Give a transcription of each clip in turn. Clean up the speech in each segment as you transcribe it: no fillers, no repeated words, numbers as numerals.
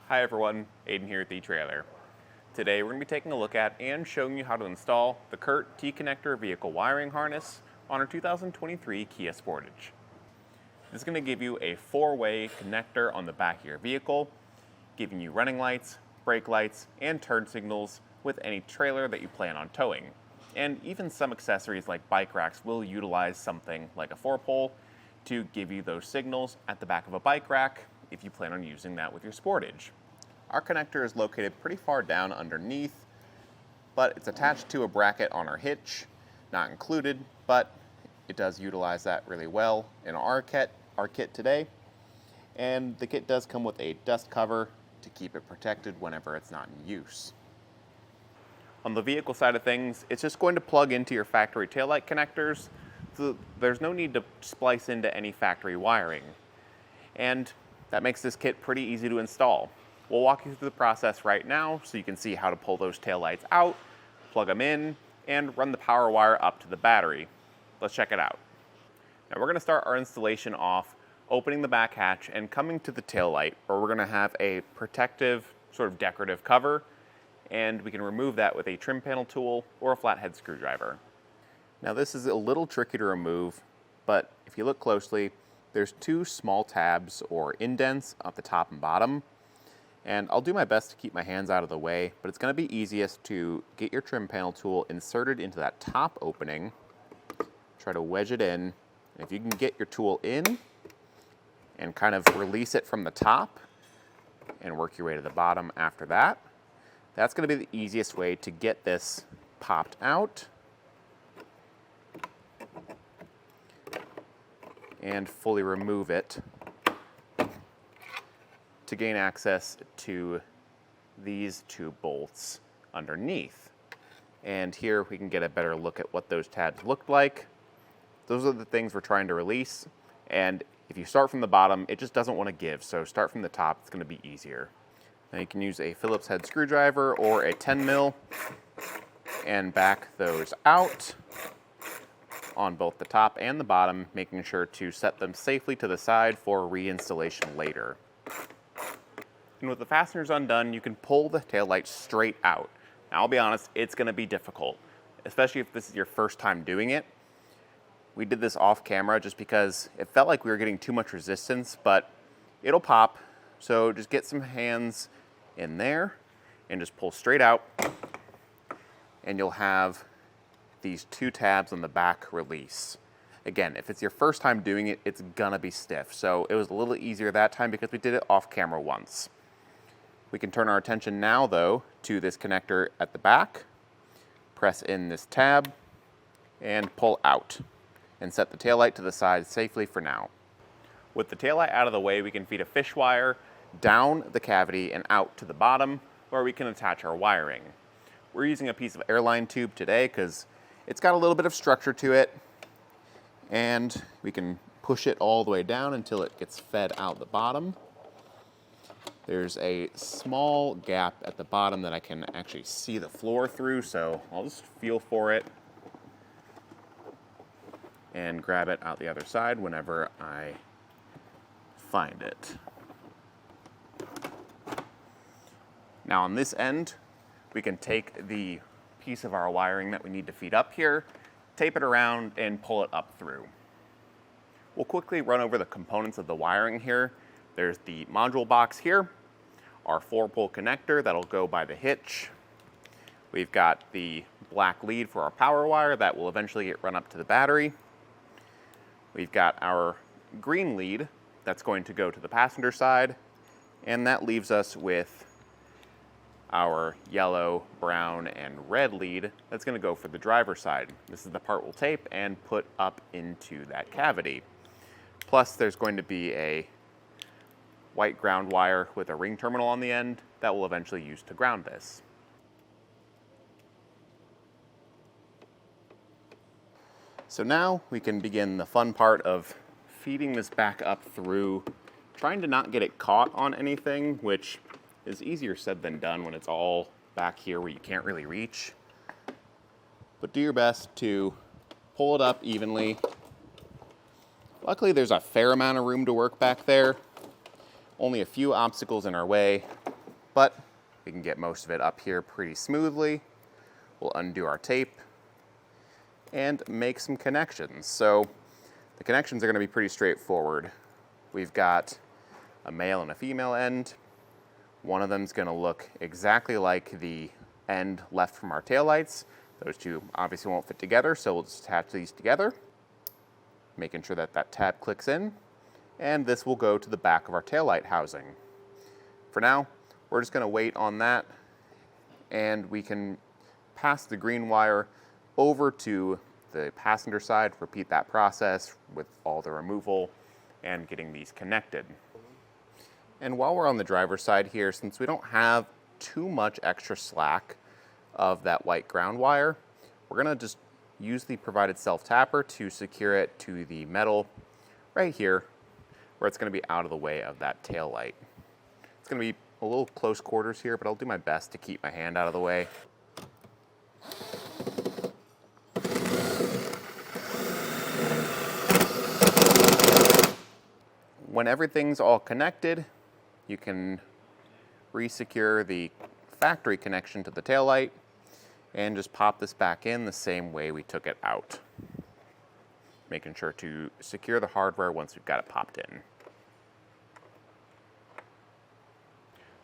Hi everyone, Aiden here at the etrailer. Today we're going to be taking a look at and showing you how to install the Curt T-connector vehicle wiring harness on our 2023 Kia Sportage. This is going to give you a 4-way connector on the back of your vehicle, giving you running lights, brake lights, and turn signals with any trailer that you plan on towing. And even some accessories like bike racks will utilize something like a 4-pole to give you those signals at the back of a bike rack if you plan on using that with your Sportage. Our connector is located pretty far down underneath, but it's attached to a bracket on our hitch, not included, but it does utilize that really well in our kit today. And the kit does come with a dust cover to keep it protected whenever it's not in use. On the vehicle side of things, it's just going to plug into your factory taillight connectors, so there's no need to splice into any factory wiring. And that makes this kit pretty easy to install. We'll walk you through the process right now so you can see how to pull those taillights out, plug them in, and run the power wire up to the battery. Let's check it out. Now we're going to start our installation off opening the back hatch and coming to the taillight, where we're going to have a protective, sort of decorative cover, and we can remove that with a trim panel tool or a flathead screwdriver. Now this is a little tricky to remove, but if you look closely, there's 2 small tabs or indents at the top and bottom. And I'll do my best to keep my hands out of the way, but it's going to be easiest to get your trim panel tool inserted into that top opening. Try to wedge it in. And if you can get your tool in and kind of release it from the top and work your way to the bottom after that, that's going to be the easiest way to get this popped out and fully remove it to gain access to these 2 bolts underneath. And here we can get a better look at what those tabs look like. Those are the things we're trying to release, and if you start from the bottom, it just doesn't want to give, so start from the top, it's going to be easier. Now you can use a Phillips head screwdriver or a 10 mil and back those out on both the top and the bottom, making sure to set them safely to the side for reinstallation later. And with the fasteners undone, you can pull the taillight straight out. Now I'll be honest, it's going to be difficult, especially if this is your first time doing it. We did this off camera just because it felt like we were getting too much resistance, but it'll pop. So just get some hands in there and just pull straight out, and you'll have these 2 tabs on the back release. Again, if it's your first time doing it, it's gonna be stiff. So it was a little easier that time because we did it off camera once. We can turn our attention now though to this connector at the back, press in this tab, and pull out, and set the taillight to the side safely for now. With the taillight out of the way, we can feed a fish wire down the cavity and out to the bottom, where we can attach our wiring. We're using a piece of airline tube today because it's got a little bit of structure to it, and we can push it all the way down until it gets fed out the bottom. There's a small gap at the bottom that I can actually see the floor through, so I'll just feel for it and grab it out the other side whenever I find it. Now on this end, we can take the piece of our wiring that we need to feed up here, tape it around, and pull it up through. We'll quickly run over the components of the wiring here. There's the module box here, our 4-pole connector that'll go by the hitch. We've got the black lead for our power wire that will eventually get run up to the battery. We've got our green lead that's going to go to the passenger side, and that leaves us with our yellow, brown, and red lead that's going to go for the driver's side. This is the part we'll tape and put up into that cavity. Plus, there's going to be a white ground wire with a ring terminal on the end that we'll eventually use to ground this. So now we can begin the fun part of feeding this back up through, trying to not get it caught on anything, which is easier said than done when it's all back here where you can't really reach. But do your best to pull it up evenly. Luckily, there's a fair amount of room to work back there. Only a few obstacles in our way, but we can get most of it up here pretty smoothly. We'll undo our tape and make some connections. So the connections are going to be pretty straightforward. We've got a male and a female end. One of them is going to look exactly like the end left from our taillights. Those two obviously won't fit together, so we'll just attach these together, making sure that that tab clicks in, and this will go to the back of our taillight housing. For now, we're just going to wait on that, and we can pass the green wire over to the passenger side, repeat that process with all the removal and getting these connected. And while we're on the driver's side here, since we don't have too much extra slack of that white ground wire, we're going to just use the provided self-tapper to secure it to the metal right here, where it's going to be out of the way of that tail light. It's going to be a little close quarters here, but I'll do my best to keep my hand out of the way. When everything's all connected, you can resecure the factory connection to the taillight and just pop this back in the same way we took it out. Making sure to secure the hardware once we've got it popped in.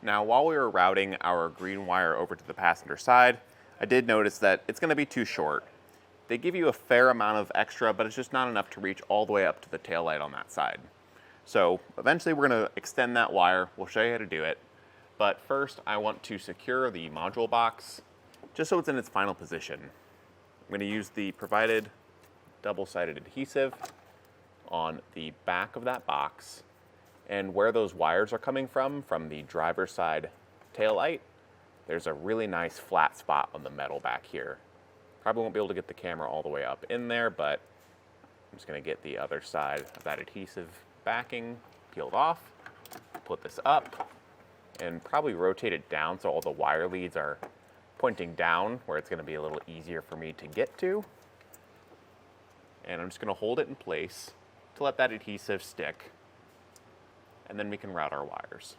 Now, while we were routing our green wire over to the passenger side, I did notice that it's going to be too short. They give you a fair amount of extra, but it's just not enough to reach all the way up to the taillight on that side. So eventually we're going to extend that wire. We'll show you how to do it. But first, I want to secure the module box just so it's in its final position. I'm going to use the provided double-sided adhesive on the back of that box, and where those wires are coming from the driver's side taillight, there's a really nice flat spot on the metal back here. Probably won't be able to get the camera all the way up in there, but I'm just going to get the other side of that adhesive backing peeled off, put this up, and probably rotate it down so all the wire leads are pointing down, where it's going to be a little easier for me to get to. And I'm just going to hold it in place to let that adhesive stick, and then we can route our wires.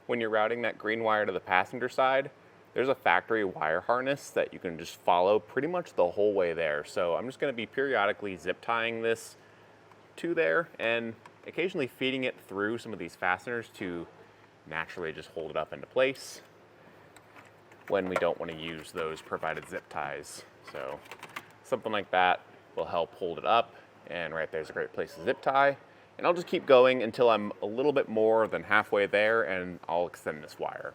When you're routing that green wire to the passenger side, there's a factory wire harness that you can just follow pretty much the whole way there. So I'm just going to be periodically zip tying this to there and occasionally feeding it through some of these fasteners to naturally just hold it up into place when we don't want to use those provided zip ties. So something like that will help hold it up, and right there's a great place to zip tie. And I'll just keep going until I'm a little bit more than halfway there, and I'll extend this wire.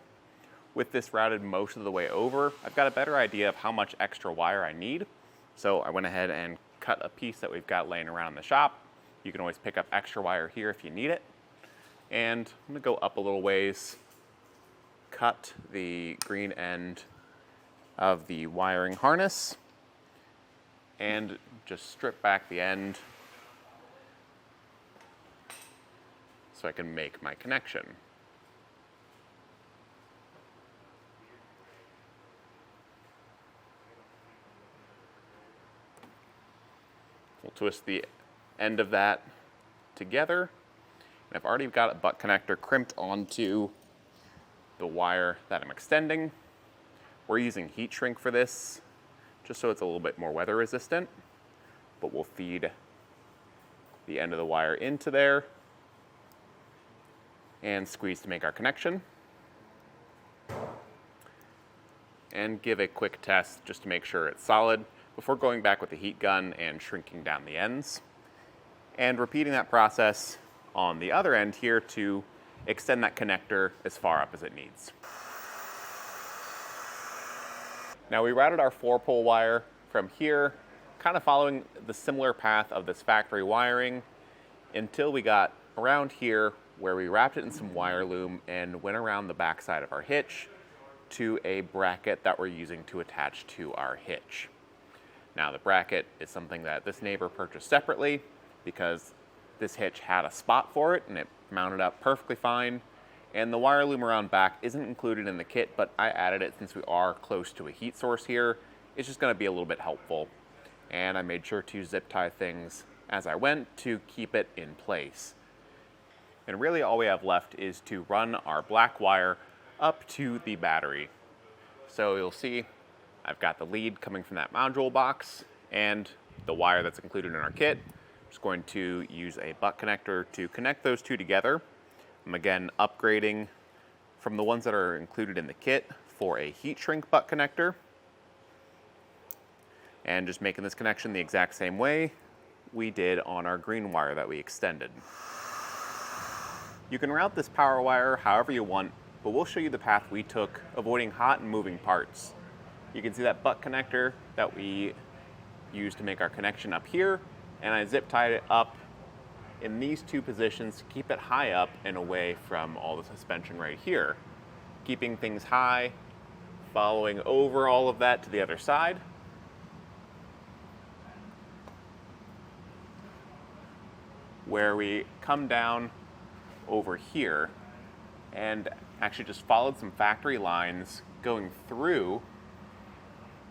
With this routed most of the way over, I've got a better idea of how much extra wire I need. So I went ahead and cut a piece that we've got laying around in the shop. You can always pick up extra wire here if you need it. And I'm gonna go up a little ways, cut the green end of the wiring harness, and just strip back the end so I can make my connection. We'll twist the end of that together. And I've already got a butt connector crimped onto the wire that I'm extending. We're using heat shrink for this, just so it's a little bit more weather resistant, but we'll feed the end of the wire into there and squeeze to make our connection. And give a quick test just to make sure it's solid before going back with the heat gun and shrinking down the ends. And repeating that process on the other end here to extend that connector as far up as it needs. Now we routed our 4-pole wire from here, kind of following the similar path of this factory wiring until we got around here where we wrapped it in some wire loom and went around the back side of our hitch to a bracket that we're using to attach to our hitch. Now the bracket is something that this neighbor purchased separately because this hitch had a spot for it and it mounted up perfectly fine. And the wire loom around back isn't included in the kit, but I added it since we are close to a heat source here. It's just gonna be a little bit helpful. And I made sure to zip tie things as I went to keep it in place. And really all we have left is to run our black wire up to the battery. So you'll see I've got the lead coming from that module box and the wire that's included in our kit. I'm just going to use a butt connector to connect those two together. I'm again upgrading from the ones that are included in the kit for a heat shrink butt connector. And just making this connection the exact same way we did on our green wire that we extended. You can route this power wire however you want, but we'll show you the path we took, avoiding hot and moving parts. You can see that butt connector that we used to make our connection up here, and I zip tied it up in these two positions to keep it high up and away from all the suspension right here. Keeping things high, following over all of that to the other side. Where we come down over here and actually just followed some factory lines going through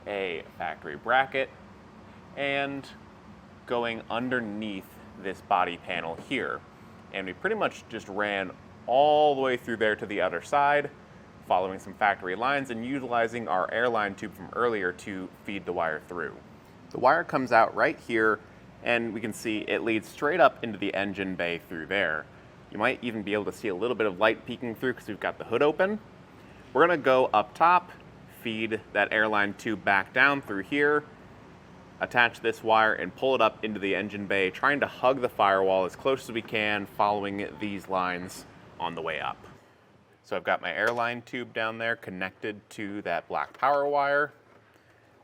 a factory bracket and going underneath this body panel here. And we pretty much just ran all the way through there to the other side, following some factory lines and utilizing our airline tube from earlier to feed the wire through. The wire comes out right here, and we can see it leads straight up into the engine bay through there. You might even be able to see a little bit of light peeking through because we've got the hood open. We're gonna go up top, feed that airline tube back down through here, attach this wire and pull it up into the engine bay, trying to hug the firewall as close as we can, following these lines on the way up. So I've got my airline tube down there connected to that black power wire,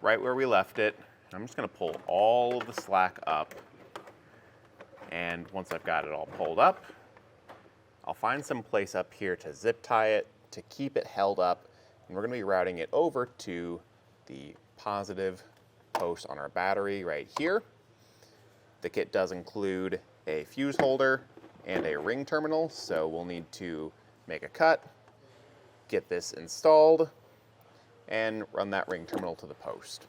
right where we left it. I'm just gonna pull all of the slack up, and once I've got it all pulled up, I'll find some place up here to zip tie it to keep it held up, and we're gonna be routing it over to the positive post on our battery right here. The kit does include a fuse holder and a ring terminal, so we'll need to make a cut, get this installed, and run that ring terminal to the post.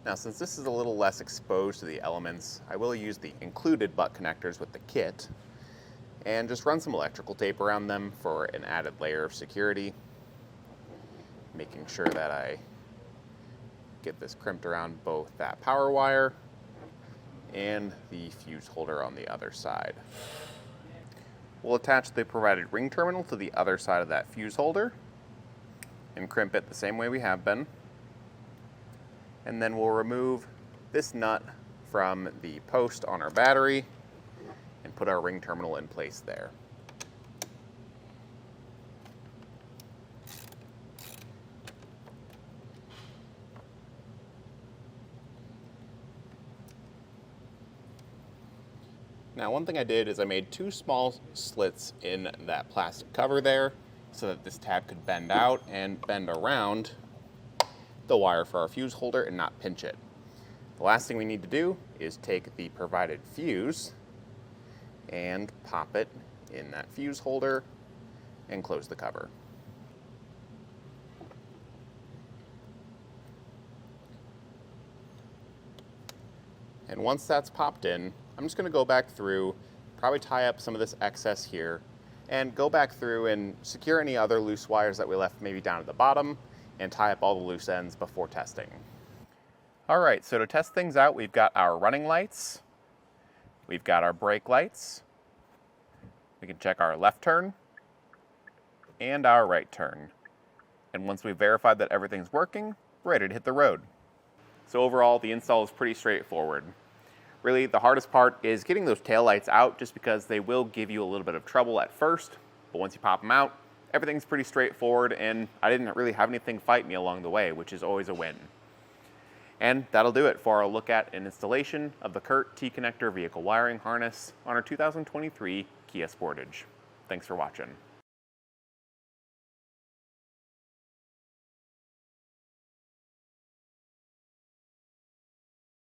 Now, since this is a little less exposed to the elements, I will use the included butt connectors with the kit and just run some electrical tape around them for an added layer of security, making sure that I get this crimped around both that power wire and the fuse holder on the other side. We'll attach the provided ring terminal to the other side of that fuse holder and crimp it the same way we have been. And then we'll remove this nut from the post on our battery and put our ring terminal in place there. Now, one thing I did is I made two small slits in that plastic cover there so that this tab could bend out and bend around the wire for our fuse holder and not pinch it. The last thing we need to do is take the provided fuse and pop it in that fuse holder and close the cover. And once that's popped in, I'm just going to go back through, probably tie up some of this excess here, and go back through and secure any other loose wires that we left maybe down at the bottom, and tie up all the loose ends before testing. All right, so to test things out, we've got our running lights, we've got our brake lights, we can check our left turn, and our right turn. And once we've verified that everything's working, we're ready to hit the road. So overall, the install is pretty straightforward. Really, the hardest part is getting those taillights out, just because they will give you a little bit of trouble at first, but once you pop them out, everything's pretty straightforward, and I didn't really have anything fight me along the way, which is always a win. And that'll do it for our look at an installation of the Curt T-connector vehicle wiring harness on our 2023 Kia Sportage. Thanks for watching.